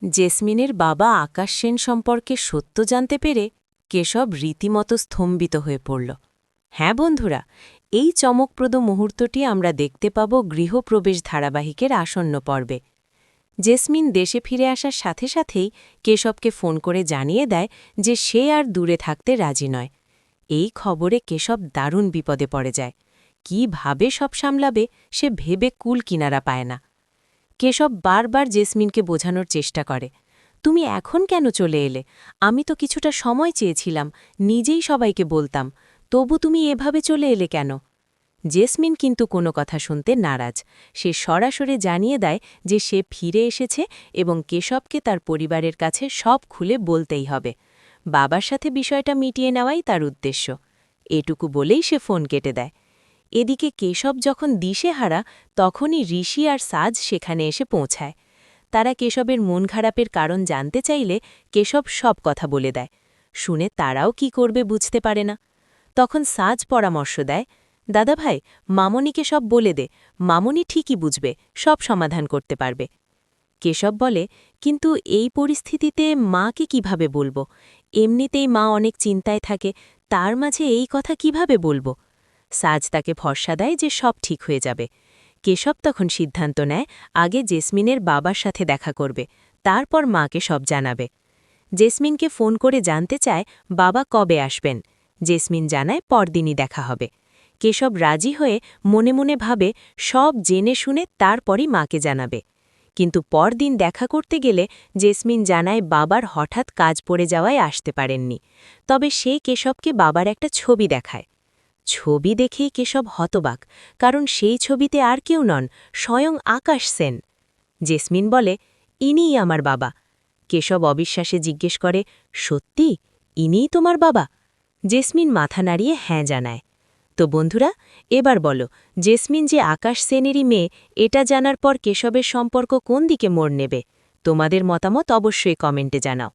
জেসমিনের বাবা আকাশ সেন সম্পর্কে সত্য জানতে পেরে কেশব রীতিমতো স্তম্ভিত হয়ে পড়ল। হ্যাঁ বন্ধুরা, এই চমকপ্রদ মুহূর্তটি আমরা দেখতে পাব গৃহপ্রবেশ ধারাবাহিকের আসন্ন পর্বে। জেসমিন দেশে ফিরে আসার সাথে সাথেই কেশবকে ফোন করে জানিয়ে দেয় যে সে আর দূরে থাকতে রাজি নয়। এই খবরে কেশব দারুণ বিপদে পড়ে যায়। কীভাবে সব সামলাবে সে ভেবে কুল কিনারা পায় না। কেশব বারবার জেসমিনকে বোঝানোর চেষ্টা করে, তুমি এখন কেন চলে এলে? আমি তো কিছুটা সময় চেয়েছিলাম, নিজেই সবাইকে বলতাম, তবু তুমি এভাবে চলে এলে কেন? জেসমিন কিন্তু কোনো কথা শুনতে নারাজ। সে সরাসরি জানিয়ে দেয় যে সে ফিরে এসেছে এবং কেশবকে তার পরিবারের কাছে সব খুলে বলতেই হবে। বাবার সাথে বিষয়টা মিটিয়ে নেওয়াই তার উদ্দেশ্য। এটুকু বলেই সে ফোন কেটে দেয়। এদিকে কেশব যখন দিশেহারা, তখনই ঋষি আর সাজ সেখানে এসে পৌঁছায়। তারা কেশবের মন খারাপের কারণ জানতে চাইলে কেশব সব কথা বলে দেয়। শুনে তারাও কি করবে বুঝতে পারে না। তখন সাজ পরামর্শ দেয়, দাদাভাই, মামনিকে সব বলে দে, মামনি ঠিকই বুঝবে, সব সমাধান করতে পারবে। কেশব বলে, কিন্তু এই পরিস্থিতিতে মাকে কিভাবে বলবো? এমনিতেই মা অনেক চিন্তায় থাকে, তার মাঝে এই কথা কিভাবে বলবো? সাজ তাকে ভরসা দেয় যে সব ঠিক হয়ে যাবে। কেশব তখন সিদ্ধান্ত নেয় আগে জেসমিনের বাবার সাথে দেখা করবে, তারপর মাকে সব জানাবে। জেসমিনকে ফোন করে জানতে চায় বাবা কবে আসবেন। জেসমিন জানায় পরদিনই দেখা হবে। কেশব রাজি হয়ে মনে মনে ভাবে সব জেনে শুনে তারপরই মাকে জানাবে। কিন্তু পরদিন দেখা করতে গেলে জেসমিন জানায় বাবার হঠাৎ কাজ পড়ে যাওয়ায় আসতে পারেননি। তবে সে কেশবকে বাবার একটা ছবি দেখায়। ছবি দেখেই কেশব হতবাক, কারণ সেই ছবিতে আর কেউ নন, স্বয়ং আকাশ সেন। জেসমিন বলে, ইনিই আমার বাবা। কেশব অবিশ্বাসে জিজ্ঞেস করে, সত্যি ইনিই তোমার বাবা? জেসমিন মাথা নাড়িয়ে হ্যাঁ জানায়। তো বন্ধুরা, এবার বলো, জেসমিন যে আকাশ সেনেরই মেয়ে, এটা জানার পর কেশবের সম্পর্ক কোন দিকে মোড় নেবে? তোমাদের মতামত অবশ্যই কমেন্টে জানাও।